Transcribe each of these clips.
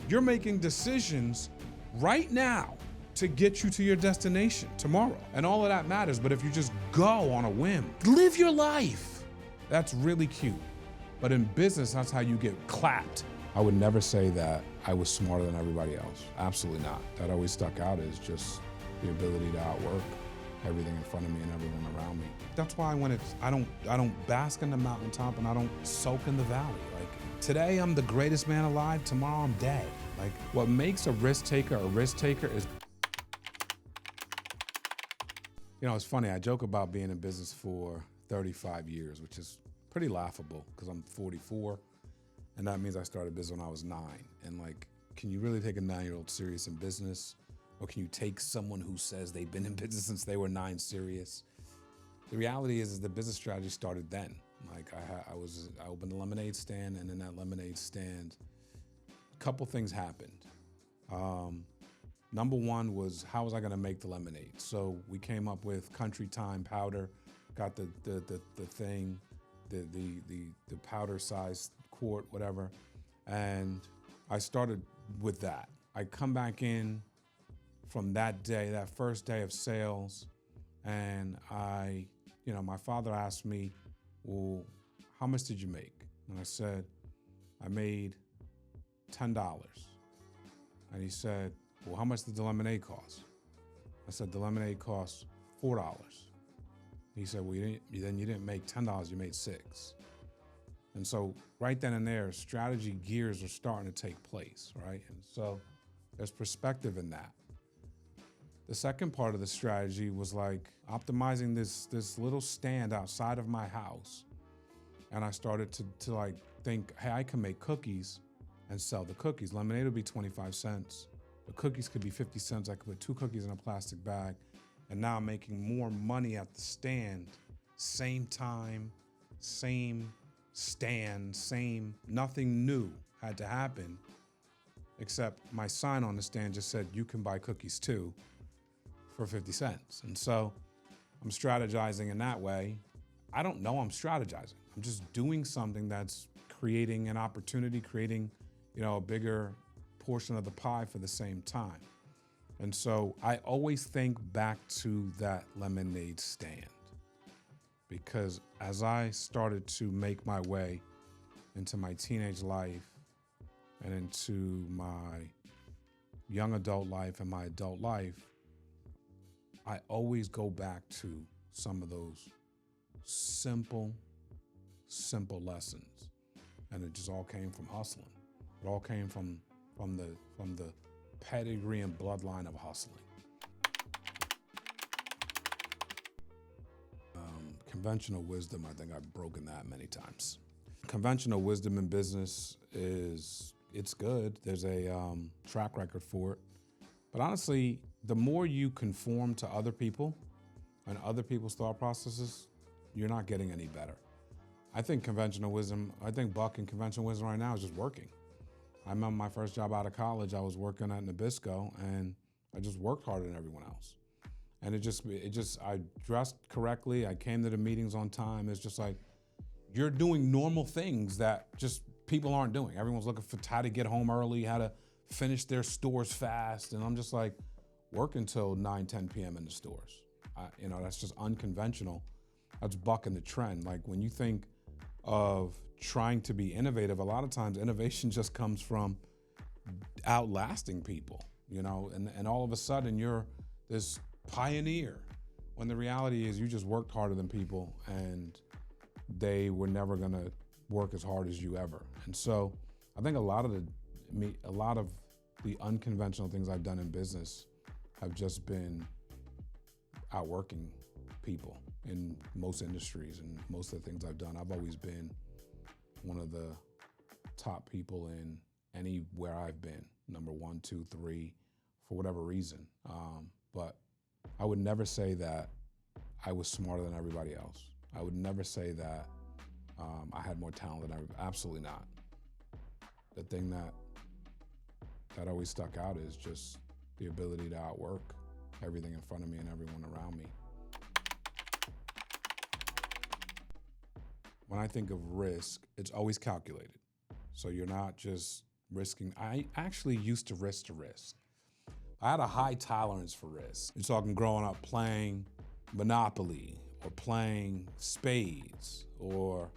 You're making decisions right now to get you to your destination tomorrow. And all of that matters, but if you just go on a whim, live your life. That's really cute. But in business, that's how you get clapped. I would never say that I was smarter than everybody else. Absolutely not. That always stuck out is just the ability to outwork everything in front of me and everyone around me. That's why I don't bask in the mountaintop and I don't soak in the valley. Like today I'm the greatest man alive, tomorrow I'm dead. Like what makes a risk taker is, you know, it's funny, I joke about being in business for 35 years, which is pretty laughable because I'm 44 and that means I started business when I was 9. And like, can you really take a 9-year-old serious in business? Or can you take someone who says they've been in business since they were 9 serious? The reality is the business strategy started then. Like I opened a lemonade stand, and in that lemonade stand, a couple things happened. Number one was, how was I gonna make the lemonade? So we came up with Country Time powder, got the thing, the powder size quart, whatever, and I started with that. I come back in from that day, that first day of sales, and my father asked me, well, how much did you make? And I said, I made $10. And he said, well, how much did the lemonade cost? I said, the lemonade cost $4. He said, well, you didn't make $10, you made $6. And so right then and there, strategy gears are starting to take place, right? And so there's perspective in that. The second part of the strategy was like optimizing this little stand outside of my house. And I started to like think, hey, I can make cookies and sell the cookies. Lemonade would be 25 cents. The cookies could be 50 cents. I could put 2 cookies in a plastic bag. And now I'm making more money at the stand. Same time, same stand, nothing new had to happen, except my sign on the stand just said, you can buy cookies too, for 50 cents. And so I'm strategizing in that way. I don't know I'm strategizing. I'm just doing something that's creating an opportunity, creating, a bigger portion of the pie for the same time. And so I always think back to that lemonade stand, because as I started to make my way into my teenage life and into my young adult life and my adult life, I always go back to some of those simple lessons. And it just all came from hustling. It all came from the pedigree and bloodline of hustling. Conventional wisdom, I think I've broken that many times. Conventional wisdom in business it's good. There's a track record for it. But honestly, the more you conform to other people and other people's thought processes, you're not getting any better. I think Buck and conventional wisdom right now is just working. I remember my first job out of college, I was working at Nabisco, and I just worked harder than everyone else. And I dressed correctly, I came to the meetings on time. It's just like, you're doing normal things that just people aren't doing. Everyone's looking for how to get home early, how to finish their stores fast. And I'm just like, work until 9, 10 p.m. in the stores. That's just unconventional. That's bucking the trend. Like when you think of trying to be innovative, a lot of times innovation just comes from outlasting people, and all of a sudden you're this pioneer, when the reality is you just worked harder than people and they were never gonna work as hard as you ever. And so I think a lot of the unconventional things I've done in business have just been outworking people in most industries and most of the things I've done. I've always been one of the top people in anywhere I've been, number 1, 2, 3, for whatever reason. But I would never say that I was smarter than everybody else. I would never say that I had more talent than everybody. Absolutely not. The thing that always stuck out is just the ability to outwork everything in front of me and everyone around me. When I think of risk, it's always calculated. So you're not just risking. I actually used to risk. I had a high tolerance for risk. You're talking growing up playing Monopoly or playing spades or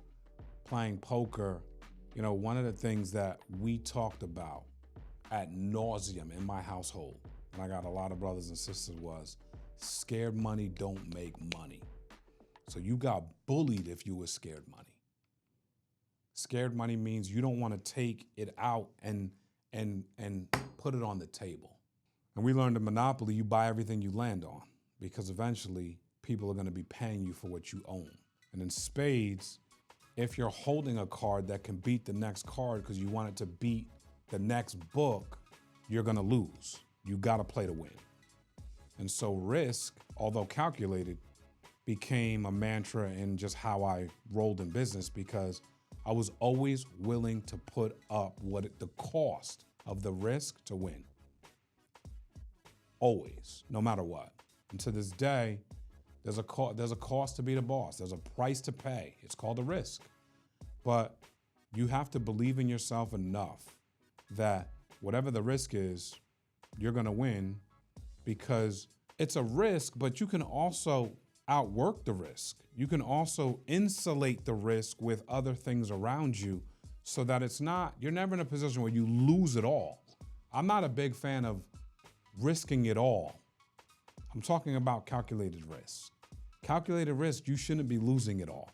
playing poker. You know, one of the things that we talked about ad nauseum in my household, and I got a lot of brothers and sisters, was scared money don't make money. So you got bullied if you were scared money. Scared money means you don't want to take it out and put it on the table. And we learned in Monopoly, you buy everything you land on, because eventually people are going to be paying you for what you own. And in spades, if you're holding a card that can beat the next card because you want it to beat the next book, you're going to lose. You got to play to win. And so risk, although calculated, became a mantra in just how I rolled in business, because I was always willing to put up the cost of the risk to win. Always, no matter what. And to this day, there's a cost to be the boss. There's a price to pay. It's called a risk. But you have to believe in yourself enough that whatever the risk is, you're gonna win, because it's a risk, but you can also outwork the risk. You can also insulate the risk with other things around you so that you're never in a position where you lose it all. I'm not a big fan of risking it all. I'm talking about calculated risk. Calculated risk, you shouldn't be losing it all.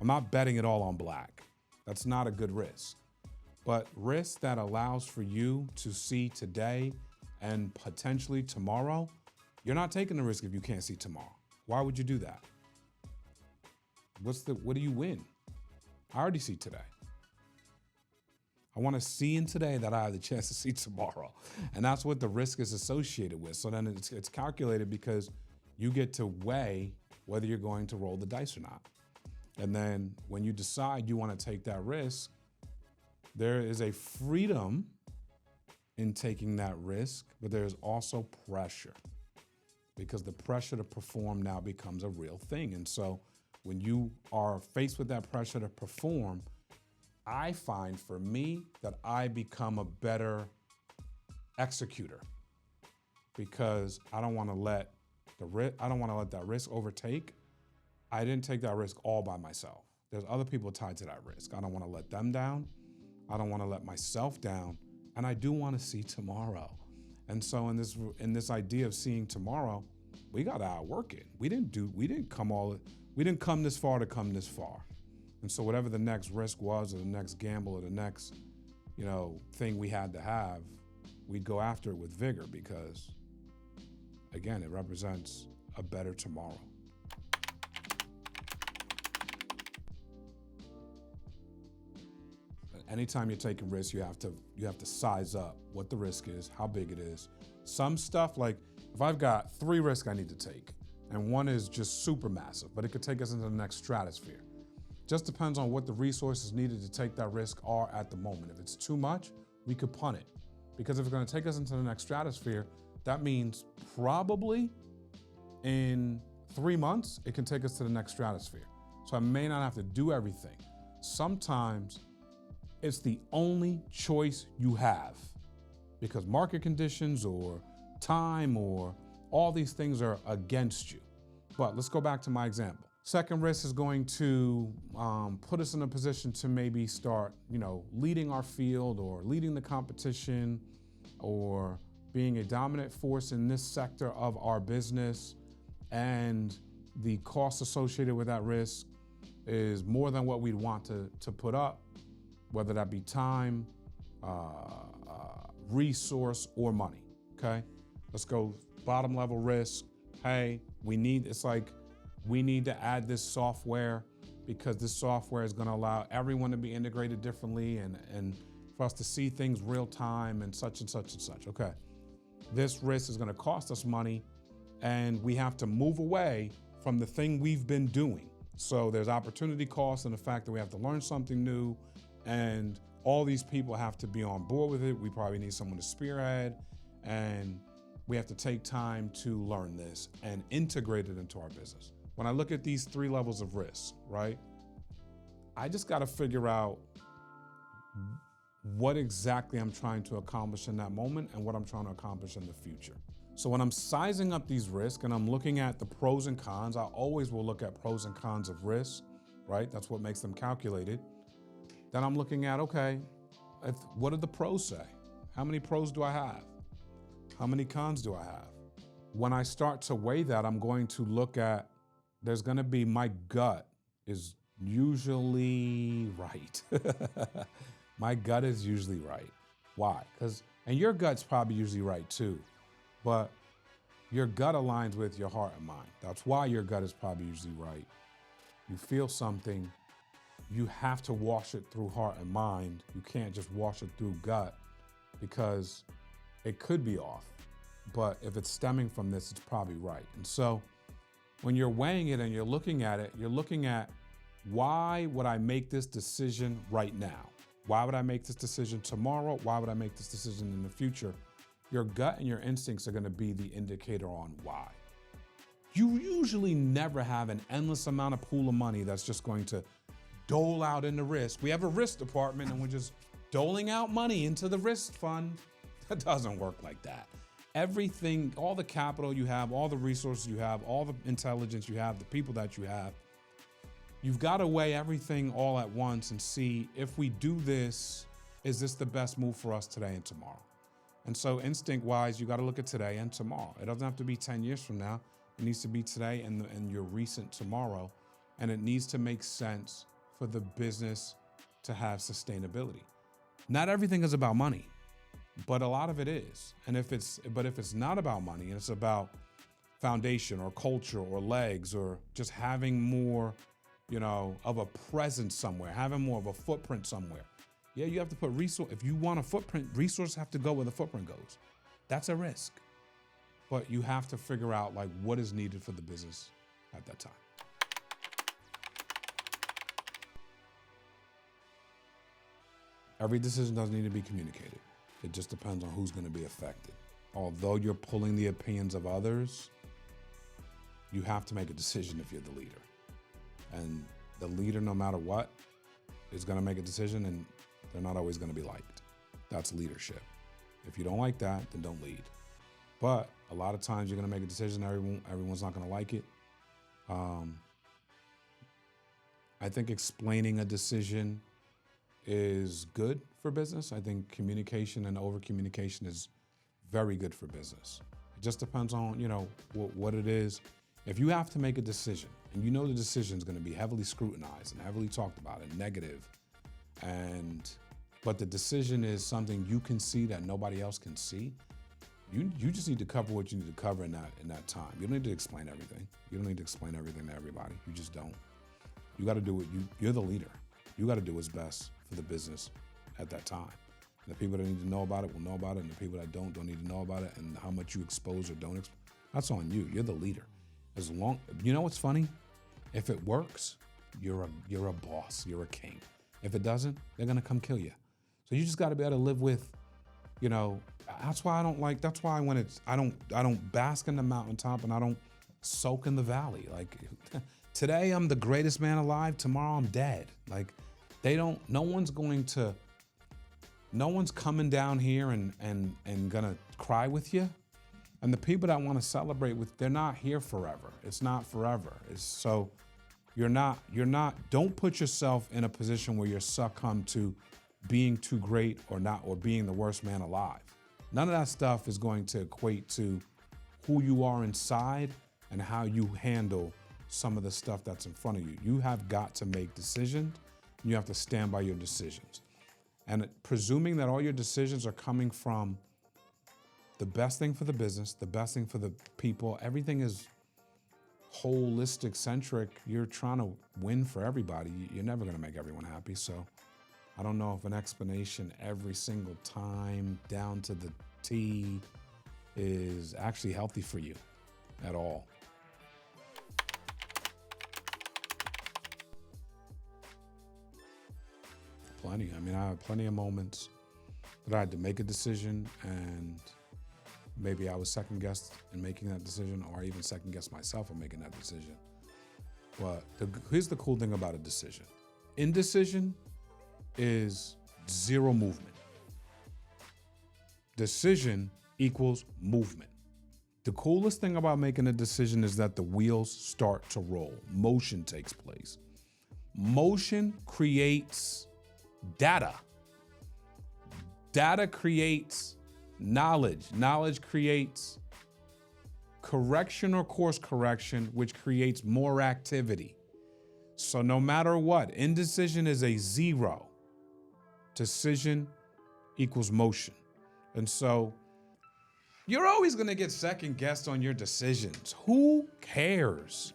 I'm not betting it all on black. That's not a good risk. But risk that allows for you to see today and potentially tomorrow, you're not taking the risk if you can't see tomorrow. Why would you do that? What do you win? I already see today. I want to see in today that I have the chance to see tomorrow. And that's what the risk is associated with. So then it's calculated because you get to weigh whether you're going to roll the dice or not. And then when you decide you want to take that risk, there is a freedom in taking that risk, but there's also pressure, because the pressure to perform now becomes a real thing. And so when you are faced with that pressure to perform, I find for me that I become a better executor, because I don't want to let that risk overtake. I didn't take that risk all by myself. There's other people tied to that risk. I don't want to let them down. I don't want to let myself down. And I do want to see tomorrow. And so in this idea of seeing tomorrow, we got to outwork it. We didn't come this far to come this far. And so whatever the next risk was, or the next gamble, or the next, thing we had to have, we'd go after it with vigor, because again, it represents a better tomorrow. Anytime you're taking risks, you have to size up what the risk is, how big it is. Some stuff, like if I've got 3 risks I need to take, and one is just super massive, but it could take us into the next stratosphere. Just depends on what the resources needed to take that risk are at the moment. If it's too much, we could punt it. Because if it's gonna take us into the next stratosphere, that means probably in 3 months, it can take us to the next stratosphere. So I may not have to do everything. Sometimes it's the only choice you have, because market conditions or time or all these things are against you. But let's go back to my example. Second risk is going to put us in a position to maybe start, leading our field or leading the competition or being a dominant force in this sector of our business. And the cost associated with that risk is more than what we'd want to put up, whether that be time, resource, or money, okay? Let's go bottom level risk. Hey, we need to add this software, because this software is gonna allow everyone to be integrated differently and for us to see things real time and such and such and such, okay? This risk is gonna cost us money, and we have to move away from the thing we've been doing. So there's opportunity cost and the fact that we have to learn something new, and all these people have to be on board with it. We probably need someone to spearhead, and we have to take time to learn this and integrate it into our business. When I look at these 3 levels of risk, right, I just got to figure out what exactly I'm trying to accomplish in that moment and what I'm trying to accomplish in the future. So when I'm sizing up these risks and I'm looking at the pros and cons, I always will look at pros and cons of risk, right? That's what makes them calculated. Then I'm looking at, okay, what do the pros say? How many pros do I have? How many cons do I have? When I start to weigh that, I'm going to look at, there's going to be, my gut is usually right. My gut is usually right. Why? And your gut's probably usually right too, but your gut aligns with your heart and mind. That's why your gut is probably usually right. You feel something, you have to wash it through heart and mind. You can't just wash it through gut because it could be off. But if it's stemming from this, it's probably right. And so when you're weighing it and you're looking at it, you're looking at, why would I make this decision right now? Why would I make this decision tomorrow? Why would I make this decision in the future? Your gut and your instincts are going to be the indicator on why. You usually never have an endless amount of pool of money that's just going to dole out into risk. We have a risk department and we're just doling out money into the risk fund. That doesn't work like that. Everything, all the capital you have, all the resources you have, all the intelligence you have, the people that you have, you've got to weigh everything all at once and see, if we do this, is this the best move for us today and tomorrow? And so instinct-wise, you got to look at today and tomorrow. It doesn't have to be 10 years from now. It needs to be today and your recent tomorrow. And it needs to make sense for the business to have sustainability. Not everything is about money, but a lot of it is. And if it's not about money and it's about foundation or culture or legs or just having more, of a presence somewhere, having more of a footprint somewhere. Yeah, you have to put resource. If you want a footprint, resources have to go where the footprint goes. That's a risk. But you have to figure out what is needed for the business at that time. Every decision doesn't need to be communicated. It just depends on who's going to be affected. Although you're pulling the opinions of others, you have to make a decision if you're the leader. And the leader, no matter what, is going to make a decision, and they're not always going to be liked. That's leadership. If you don't like that, then don't lead. But a lot of times you're going to make a decision, everyone's not going to like it. I think explaining a decision is good for business. I think communication and over-communication is very good for business. It just depends on, what it is. If you have to make a decision and the decision is going to be heavily scrutinized and heavily talked about and negative, but the decision is something you can see that nobody else can see, you just need to cover what you need to cover in that time. You don't need to explain everything. You don't need to explain everything to everybody. You just don't. You got to do what you're the leader. You got to do what's best for the business at that time. And the people that need to know about it will know about it, and the people that don't need to know about it, and how much you expose or don't expose, that's on you. You're the leader. What's funny? If it works, you're a boss. You're a king. If it doesn't, they're gonna come kill you. So you just got to be able to live with, that's why I don't bask in the mountaintop and I don't soak in the valley. Today I'm the greatest man alive. Tomorrow I'm dead. No one's coming down here and gonna cry with you. And the people that want to celebrate they're not here forever. It's not forever. Don't put yourself in a position where you're succumb to being too great or being the worst man alive. None of that stuff is going to equate to who you are inside and how you handle some of the stuff that's in front of you. You have got to make decisions. You have to stand by your decisions. And presuming that all your decisions are coming from the best thing for the business, the best thing for the people, everything is holistic, centric. You're trying to win for everybody. You're never going to make everyone happy. So I don't know if an explanation every single time down to the T is actually healthy for you at all. Plenty. I have plenty of moments that I had to make a decision and maybe I was second-guessed in making that decision, or I even second-guessed myself in making that decision. But here's the cool thing about a decision. Indecision is zero movement. Decision equals movement. The coolest thing about making a decision is that the wheels start to roll. Motion takes place. Motion creates data. Data creates knowledge. Knowledge creates correction or course correction, which creates more activity. So no matter what, indecision is a 0. Decision equals motion. And so you're always going to get second guessed on your decisions. Who cares?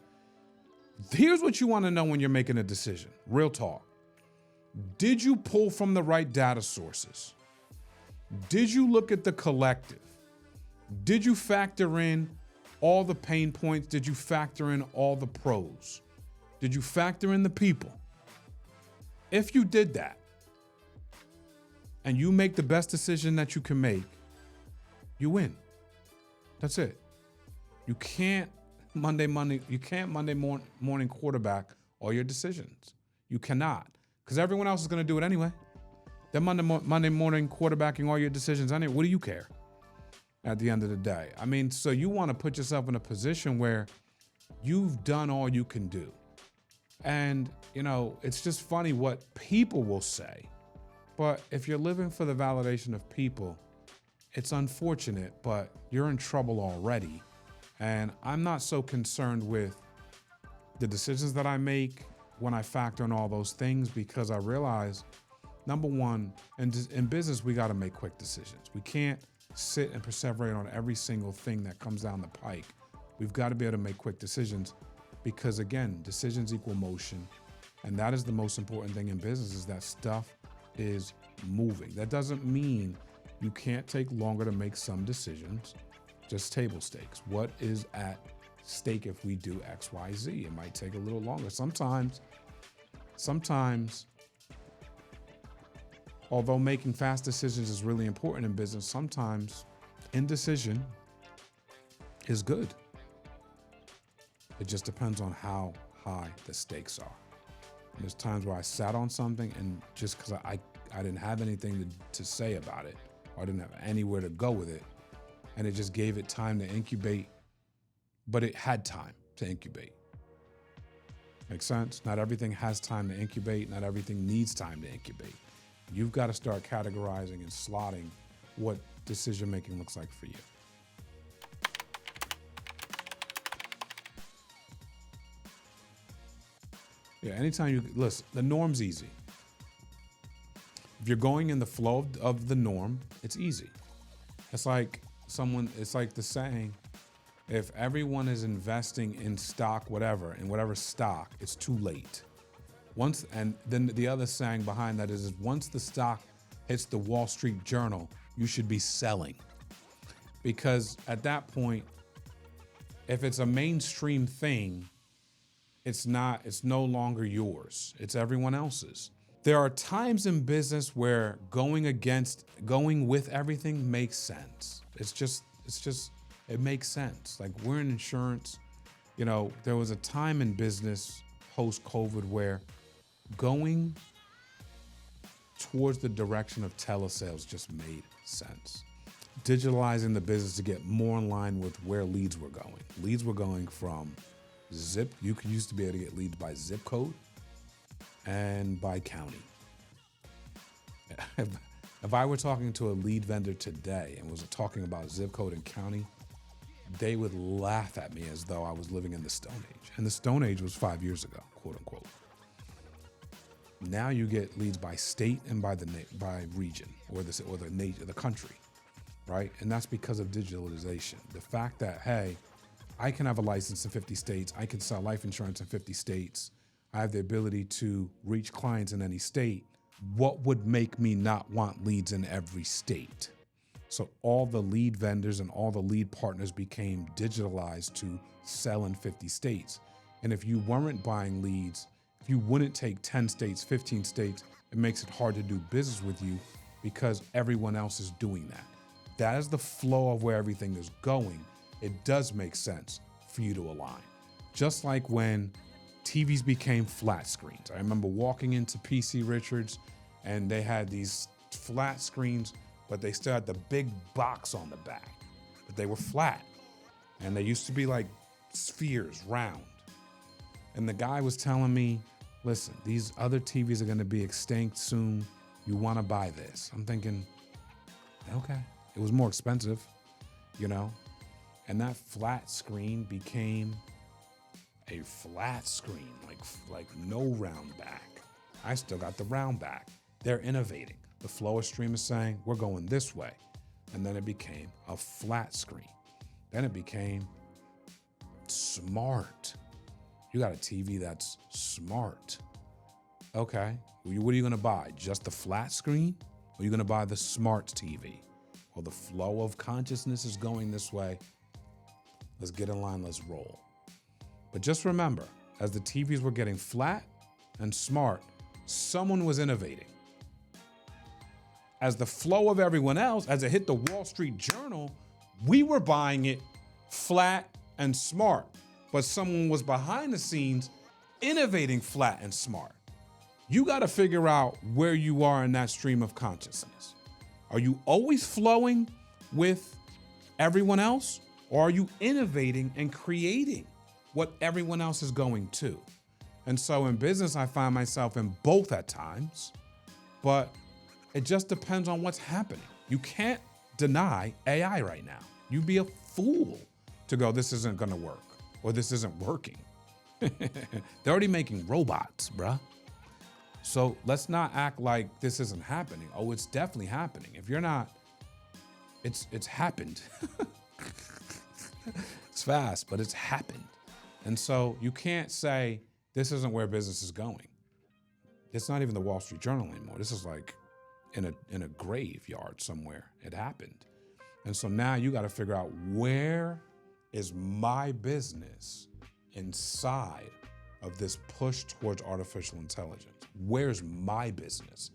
Here's what you want to know when you're making a decision. Real talk. Did you pull from the right data sources? Did you look at the collective? Did you factor in all the pain points? Did you factor in all the pros? Did you factor in the people? If you did that, and you make the best decision that you can make, you win. That's it. You can't Monday morning quarterback all your decisions. You cannot, because everyone else is going to do it anyway. They're Monday morning quarterbacking all your decisions anyway. What do you care at the end of the day? I mean, so you want to put yourself in a position where you've done all you can do. And, you know, it's just funny what people will say. But if you're living for the validation of people, it's unfortunate, but you're in trouble already. And I'm not so concerned with the decisions that I make when I factor in all those things, because I realize, number one, in business, we got to make quick decisions. We can't sit and perseverate on every single thing that comes down the pike. We've got to be able to make quick decisions because, again, decisions equal motion. And that is the most important thing in business, is that stuff is moving. That doesn't mean you can't take longer to make some decisions, just table stakes. What is at stake if we do X, Y, Z? It might take a little longer. Sometimes, although making fast decisions is really important in business, sometimes indecision is good. It just depends on how high the stakes are. And there's times where I sat on something and just because I didn't have anything to say about it, or I didn't have anywhere to go with it, and it just gave it time to incubate, but it had time to incubate. Make sense? Not everything has time to incubate. Not everything needs time to incubate. You've got to start categorizing and slotting what decision-making looks like for you. Yeah, anytime you, listen, the norm's easy. If you're going in the flow of the norm, it's easy. It's like the saying, if everyone is investing in stock, whatever, in whatever stock, it's too late. And then the other saying behind that is once the stock hits the Wall Street Journal, you should be selling. Because at that point, if it's a mainstream thing, it's no longer yours. It's everyone else's. There are times in business where going with everything makes sense. It makes sense. Like we're in insurance, you know, there was a time in business post-COVID where going towards the direction of telesales just made sense. Digitalizing the business to get more in line with where leads were going. Leads were going from zip. You used to be able to get leads by zip code and by county. If I were talking to a lead vendor today and was talking about zip code and county, they would laugh at me as though I was living in the Stone Age. And the Stone Age was 5 years ago, quote unquote. Now you get leads by state and by region or the country, right? And that's because of digitalization. The fact that, hey, I can have a license in 50 states. I can sell life insurance in 50 states. I have the ability to reach clients in any state. What would make me not want leads in every state? So all the lead vendors and all the lead partners became digitalized to sell in 50 states. And if you weren't buying leads, if you wouldn't take 10 states, 15 states, it makes it hard to do business with you because everyone else is doing that. That is the flow of where everything is going. It does make sense for you to align. Just like when TVs became flat screens. I remember walking into PC Richards and they had these flat screens but they still had the big box on the back, but they were flat. And they used to be like spheres, round. And the guy was telling me, listen, these other TVs are gonna be extinct soon. You wanna buy this. I'm thinking, okay. It was more expensive, you know? And that flat screen became a flat screen, like no round back. I still got the round back. They're innovating. The Flow of Stream is saying, we're going this way. And then it became a flat screen. Then it became smart. You got a TV that's smart. Okay, what are you gonna buy? Just the flat screen? Or are you gonna buy the smart TV? Well, the flow of consciousness is going this way. Let's get in line, let's roll. But just remember, as the TVs were getting flat and smart, someone was innovating. As the flow of everyone else, as it hit the Wall Street Journal, we were buying it flat and smart, but someone was behind the scenes innovating flat and smart. You got to figure out where you are in that stream of consciousness. Are you always flowing with everyone else, or are you innovating and creating what everyone else is going to? And so in business, I find myself in both at times, but it just depends on what's happening. You can't deny AI right now. You'd be a fool to go, this isn't gonna work, or this isn't working. They're already making robots, bruh. So let's not act like this isn't happening. Oh, it's definitely happening. If you're not, it's happened. It's fast, but it's happened. And so you can't say this isn't where business is going. It's not even the Wall Street Journal anymore. This is like in a graveyard somewhere. It happened. And so now you got to figure out, where is my business inside of this push towards artificial intelligence? Where's my business?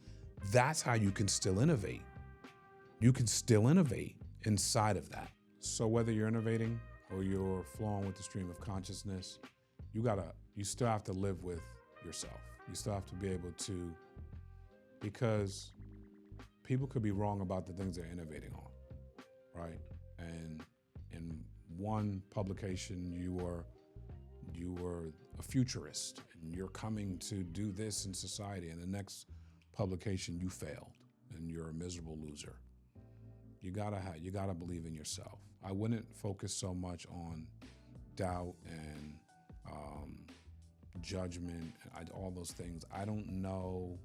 That's how you can still innovate. You can still innovate inside of that. So whether you're innovating or you're flowing with the stream of consciousness, you still have to live with yourself. You still have to be able to, because people could be wrong about the things they're innovating on, right? And in one publication, you were a futurist and you're coming to do this in society, and the next publication you failed and you're a miserable loser. You gotta believe in yourself. I wouldn't focus so much on doubt and judgment, all those things. I don't know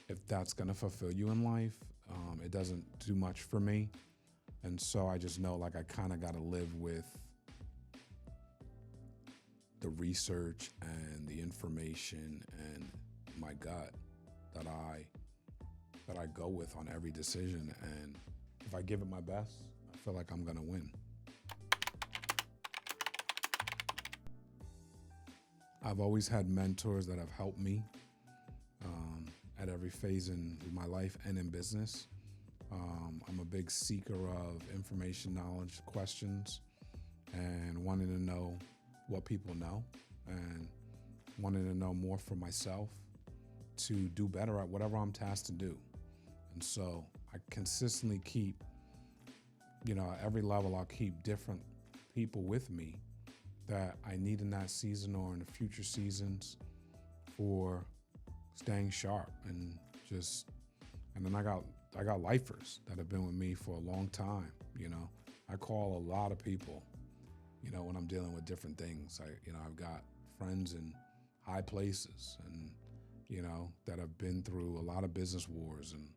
if that's gonna fulfill you in life. It doesn't do much for me. And so I just know, like, I kind of gotta live with the research and the information and my gut that I go with on every decision. And if I give it my best, I feel like I'm gonna win. I've always had mentors that have helped me at every phase in my life and in business. I'm a big seeker of information, knowledge, questions, and wanting to know what people know, and wanting to know more for myself to do better at whatever I'm tasked to do. And so I consistently keep, at every level, I'll keep different people with me that I need in that season or in the future seasons for staying sharp. And then I got lifers that have been with me for a long time. I call a lot of people, when I'm dealing with different things. I've got friends in high places and, that have been through a lot of business wars and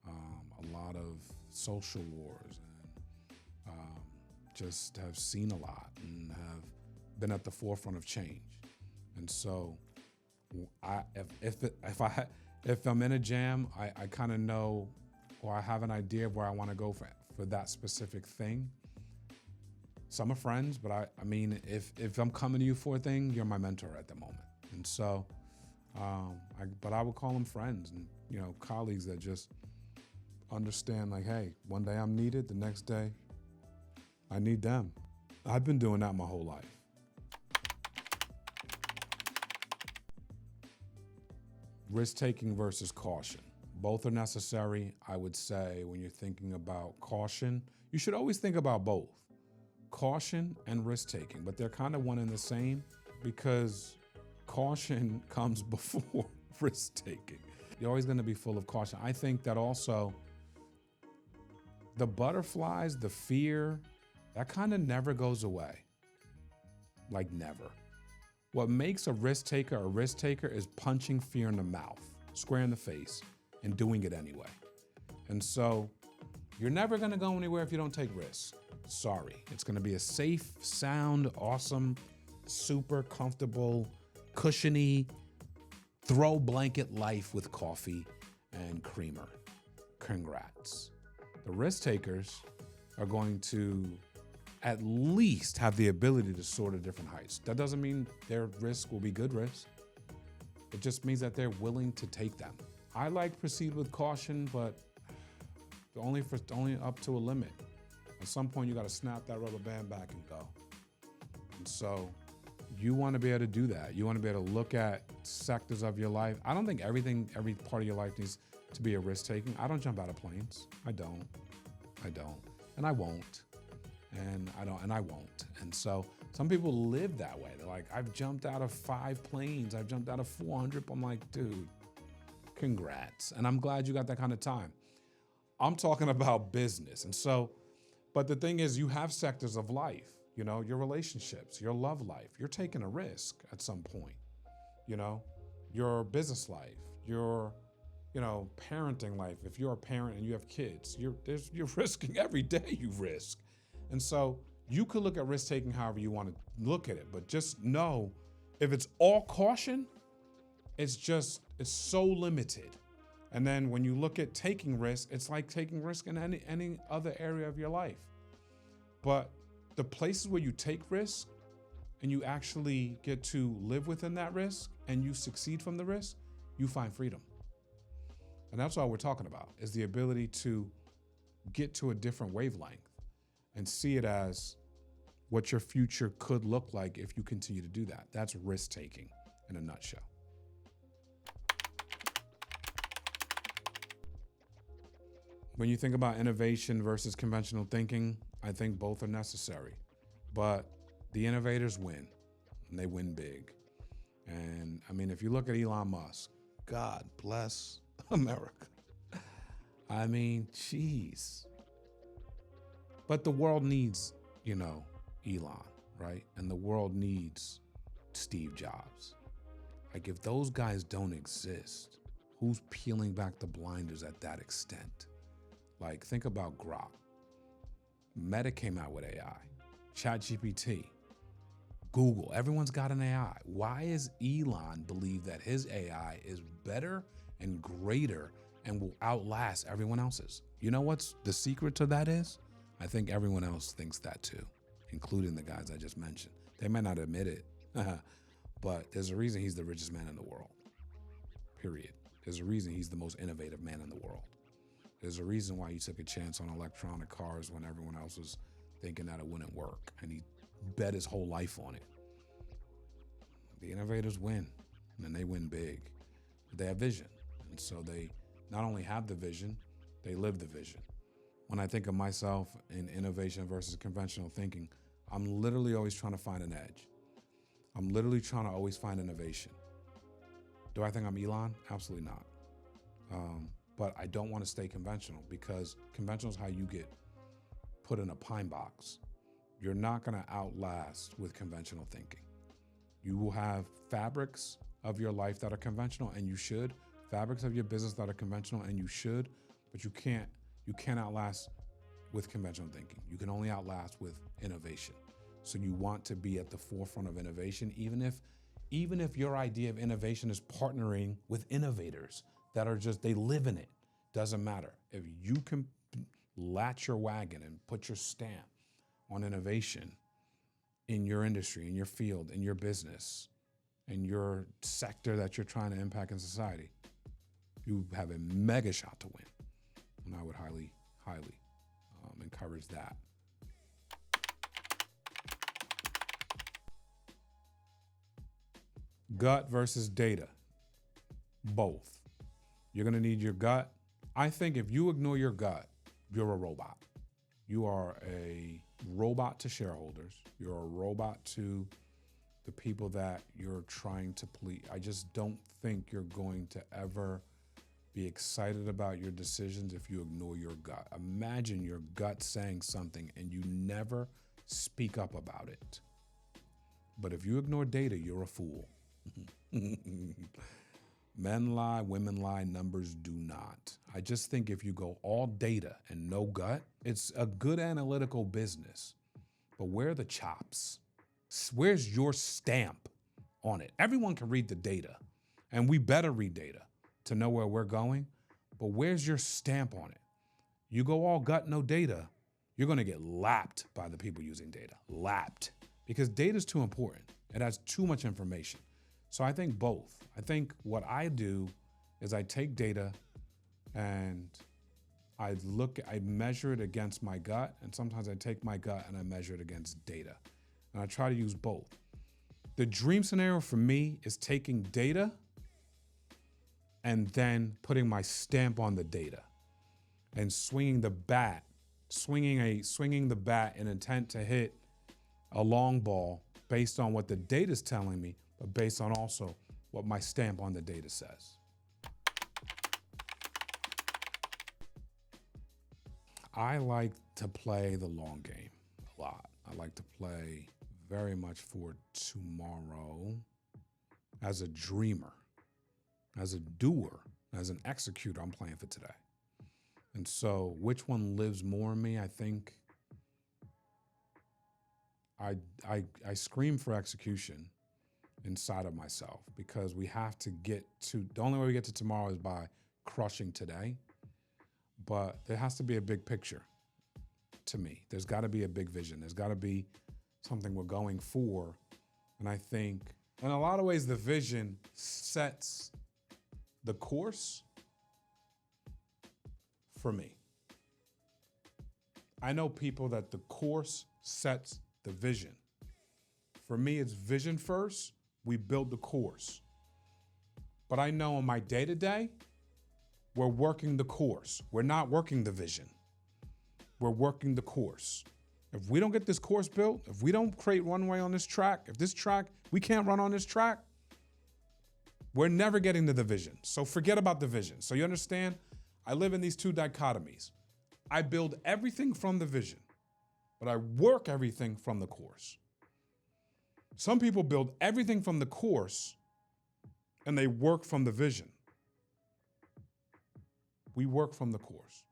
a lot of social wars, and just have seen a lot and have been at the forefront of change. And so if I'm in a jam, I kind of know, or I have an idea of where I want to go for that specific thing. Some are friends, but I mean, if I'm coming to you for a thing, you're my mentor at the moment. And so, but I would call them friends and, colleagues that just understand, like, hey, one day I'm needed, the next day I need them. I've been doing that my whole life. Risk-taking versus caution. Both are necessary. I would say when you're thinking about caution, you should always think about both caution and risk taking, but they're kind of one and the same because caution comes before risk taking. You're always going to be full of caution. I think that also the butterflies, the fear, that kind of never goes away. Like never. What makes a risk taker is punching fear in the mouth, square in the face, and doing it anyway. And so you're never going to go anywhere if you don't take risks. Sorry. It's going to be a safe, sound, awesome, super comfortable, cushiony, throw blanket life with coffee and creamer. Congrats. The risk takers are going to at least have the ability to soar to different heights. That doesn't mean their risk will be good risk. It just means that they're willing to take them. I like proceed with caution, but only up to a limit. At some point, you got to snap that rubber band back and go. And so you want to be able to do that. You want to be able to look at sectors of your life. I don't think every part of your life needs to be a risk taking. I don't jump out of planes. I don't. And I won't. And I won't. And so some people live that way. They're like, I've jumped out of 5 planes. I've jumped out of 400. I'm like, dude, congrats. And I'm glad you got that kind of time. I'm talking about business. And so, but the thing is, you have sectors of life, your relationships, your love life. You're taking a risk at some point, your business life, your, parenting life. If you're a parent and you have kids, you're risking every day you risk. And so you could look at risk taking however you want to look at it, but just know if it's all caution, it's so limited. And then when you look at taking risk, it's like taking risk in any other area of your life. But the places where you take risk and you actually get to live within that risk and you succeed from the risk, you find freedom. And that's all we're talking about, is the ability to get to a different wavelength and see it as what your future could look like if you continue to do that. That's risk taking in a nutshell. When you think about innovation versus conventional thinking, I think both are necessary. But the innovators win, and they win big. And I mean, if you look at Elon Musk, God bless America. I mean, jeez. But the world needs, Elon, right? And the world needs Steve Jobs. Like, if those guys don't exist, who's peeling back the blinders at that extent? Like, think about Grok. Meta came out with AI. ChatGPT. Google. Everyone's got an AI. Why is Elon believe that his AI is better and greater and will outlast everyone else's? You know what's the secret to that is? I think everyone else thinks that too, including the guys I just mentioned. They might not admit it, but there's a reason he's the richest man in the world, period. There's a reason he's the most innovative man in the world. There's a reason why he took a chance on electronic cars when everyone else was thinking that it wouldn't work, and he bet his whole life on it. The innovators win, and they win big. But they have vision, and so they not only have the vision, they live the vision. When I think of myself in innovation versus conventional thinking, I'm literally always trying to find an edge. I'm literally trying to always find innovation. Do I think I'm Elon? Absolutely not. But I don't want to stay conventional, because conventional is how you get put in a pine box. You're not going to outlast with conventional thinking. You will have fabrics of your life that are conventional, and you should. Fabrics of your business that are conventional, and you should. But you can't outlast with conventional thinking. You can only outlast with innovation. So you want to be at the forefront of innovation, even if your idea of innovation is partnering with innovators that are they live in it. Doesn't matter. If you can latch your wagon and put your stamp on innovation in your industry, in your field, in your business, in your sector that you're trying to impact in society, you have a mega shot to win. And I would highly encourage that. Gut versus data. Both. You're gonna need your gut. I think if you ignore your gut, you're a robot. You are a robot to shareholders. You're a robot to the people that you're trying to please. I just don't think you're going to ever be excited about your decisions if you ignore your gut. Imagine your gut saying something and you never speak up about it. But if you ignore data, you're a fool. Men lie, women lie, numbers do not. I just think if you go all data and no gut, it's a good analytical business. But where are the chops? Where's your stamp on it? Everyone can read the data, and we better read data to know where we're going. But where's your stamp on it? You go all gut, no data, you're gonna get lapped by the people using data. Lapped. Because data is too important. It has too much information. So I think both. I think what I do is I take data and I measure it against my gut, and sometimes I take my gut and I measure it against data. And I try to use both. The dream scenario for me is taking data and then putting my stamp on the data and swinging the bat in intent to hit a long ball based on what the data is telling me, but based on also what my stamp on the data says. I like to play the long game a lot. I like to play very much for tomorrow as a dreamer, as a doer, as an executor. I'm playing for today. And so which one lives more in me? I think I scream for execution inside of myself, because we have to get to, the only way we get to tomorrow is by crushing today. But there has to be a big picture to me. There's got to be a big vision. There's got to be something we're going for. And I think in a lot of ways, the vision sets the course for me. I know people that the course sets the vision. For me, it's vision first. We build the course. But I know in my day-to-day, we're working the course. We're not working the vision. We're working the course. If we don't get this course built, if we don't create runway on this track, if this track, we can't run on this track, we're never getting to the vision. So forget about the vision. So you understand? I live in these two dichotomies. I build everything from the vision, but I work everything from the course. Some people build everything from the course and they work from the vision. We work from the course.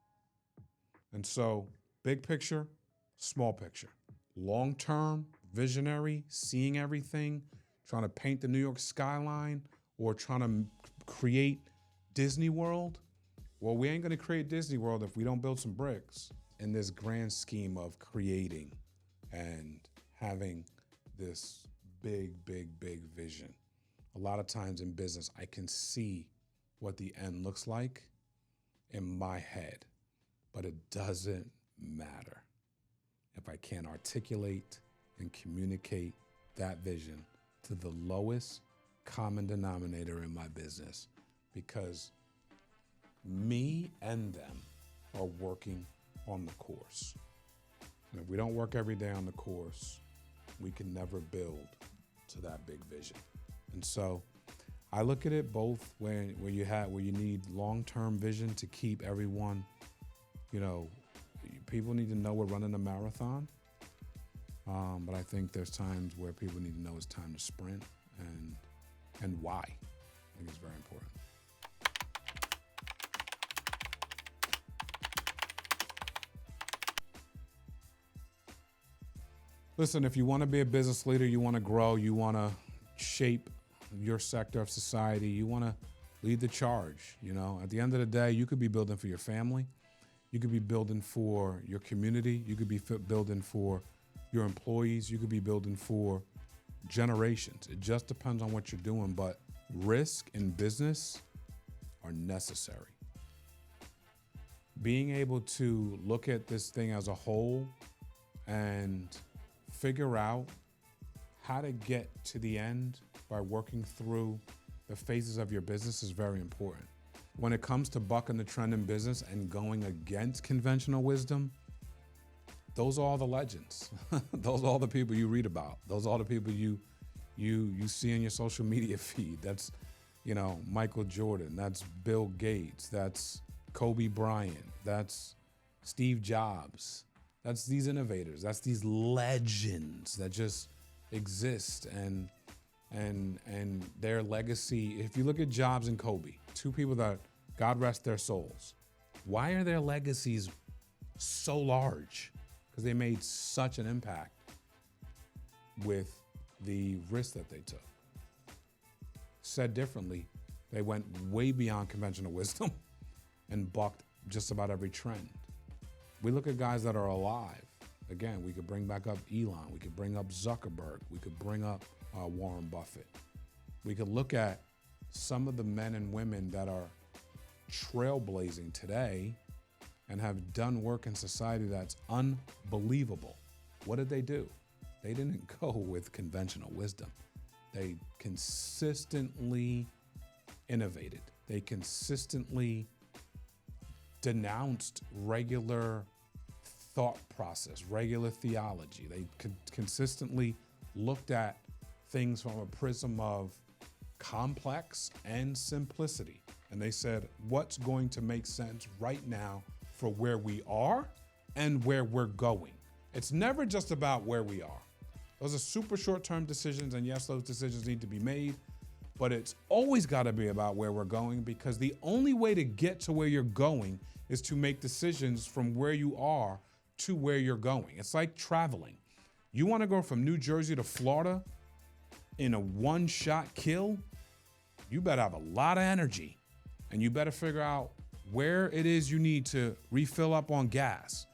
And so big picture, small picture, long-term, visionary, seeing everything, trying to paint the New York skyline or trying to create Disney World. Well, we ain't gonna create Disney World if we don't build some bricks in this grand scheme of creating and having this big, big, big vision. A lot of times in business, I can see what the end looks like in my head, but it doesn't matter if I can't articulate and communicate that vision to the lowest common denominator in my business, because me and them are working on the course. And if we don't work every day on the course, we can never build to that big vision. And so I look at it both where you need long-term vision to keep everyone, people need to know we're running a marathon. But I think there's times where people need to know it's time to sprint and why. I think it's very important. Listen, if you want to be a business leader, you want to grow, you want to shape your sector of society, you want to lead the charge. At the end of the day, you could be building for your family. You could be building for your community. You could be building for your employees. You could be building for generations. It just depends on what you're doing, but risk in business are necessary. Being able to look at this thing as a whole and figure out how to get to the end by working through the phases of your business is very important. when it comes to bucking the trend in business and going against conventional wisdom, those are all the legends. Those are all the people you read about. Those are all the people you see in your social media feed. That's, Michael Jordan. That's Bill Gates. That's Kobe Bryant. That's Steve Jobs. That's these innovators. That's these legends that just exist, and their legacy. If you look at Jobs and Kobe, two people that, God rest their souls, why are their legacies so large? Because they made such an impact with the risk that they took. Said differently, they went way beyond conventional wisdom and bucked just about every trend. We look at guys that are alive. Again, we could bring back up Elon. We could bring up Zuckerberg. We could bring up Warren Buffett. We could look at some of the men and women that are trailblazing today and have done work in society that's unbelievable. What did they do? They didn't go with conventional wisdom. They consistently innovated. They consistently denounced regular thought process, regular theology. They consistently looked at things from a prism of complex and simplicity. And they said, what's going to make sense right now for where we are and where we're going? It's never just about where we are. Those are super short-term decisions, and yes, those decisions need to be made, but it's always got to be about where we're going, because the only way to get to where you're going is to make decisions from where you are to where you're going. It's like traveling. You want to go from New Jersey to Florida in a one-shot kill? You better have a lot of energy, and you better figure out where it is you need to refill up on gas.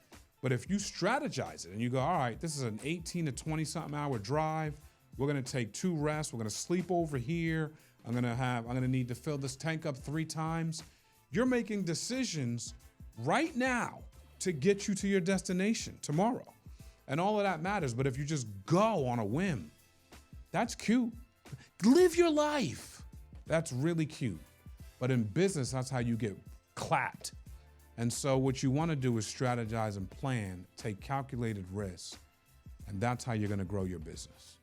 But if you strategize it and you go, all right, this is an 18 to 20 something hour drive. We're going to take 2 rests. We're going to sleep over here. I'm going to need to fill this tank up 3 times. You're making decisions right now to get you to your destination tomorrow. And all of that matters. But if you just go on a whim, that's cute. Live your life. That's really cute. But in business, that's how you get clapped. And so what you want to do is strategize and plan, take calculated risks, and that's how you're going to grow your business.